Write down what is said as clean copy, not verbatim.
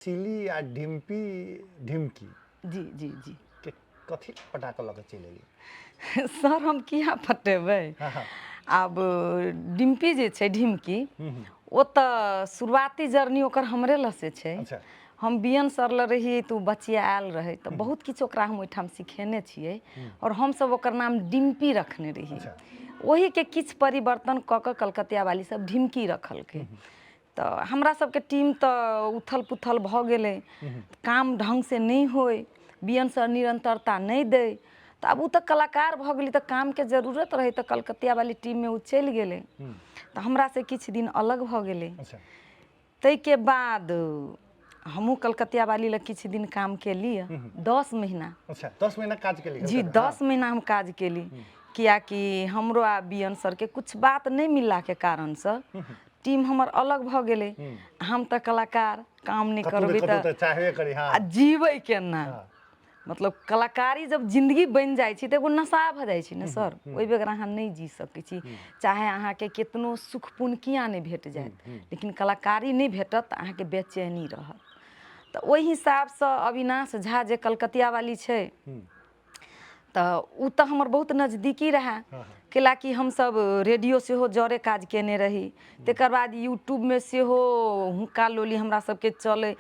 सिली आ ढिम्पी ढिमकी जी जी जी के कथी पटाक लगे चलेगी। सर हम किया पटेबै। हाँ हाँ आब डिम्पी जे छै ढिमकी ओ तऽ शुरुआती जर्नी ओकर हमरे लसे छै। अच्छा हम बियन सर ल रहिए तो बचिया आयल रहे तो बहुत किछु ओकरा हम ओहिठाम सिखेने छियै और हम सब ओकर नाम डिम्पी रखने रहिए। अच्छा ओही के किछु परिवर्तन क क कलकतिया वाली सब ढिमकी रखलकै। तो हमरा सबके टीम तो उथल पुथल भ गेलै, काम ढंग से नहीं होय, बियन सर निरंतरता नहीं दे। तो अब उ तो कलाकार भ गेली तो काम के जरूरत रहे तो कलकतिया वाली टीम में उ चलि गेलै। तो हमरा से किछु दिन अलग भ गेलै। अच्छा तै के बाद हमहूँ कलकतिया वाली लग किछु दिन काम केलिए 10 महीना। अच्छा 10 महीना काज के लिए जी 10 महीना हम काज केली। कियाकि हमरो आ बियन सर के कुछ बात नहीं मिलला के कारण से टीम हमर अलग भ गेलै। हम तो कलाकार काम नहीं करबै तो चाहबे करी। हाँ जीबै केना। हाँ मतलब कलाकारी जब जिंदगी बन जाइ छै तो एगो नशा भ जाइ छै ने सर। ओहि बगैर अहाँ नहीं जी सकै छी, चाहे अहाँ के कितनो सुख पुण्य किया नहीं भेट जायत, लेकिन कलाकारी नहीं भेटत त अहाँ के बेचैनी रहत। तो ओहि हिसाब से अविनाश झा जे कलकतिया वाली छै तो उ तो हमर बहुत नजदीकी रहे। कैलाकि हम सब रेडियो सेहो जरे काज केने रही, तकर बाद यूट्यूब में सेहो हुक्का लोली हमरा सबके चले।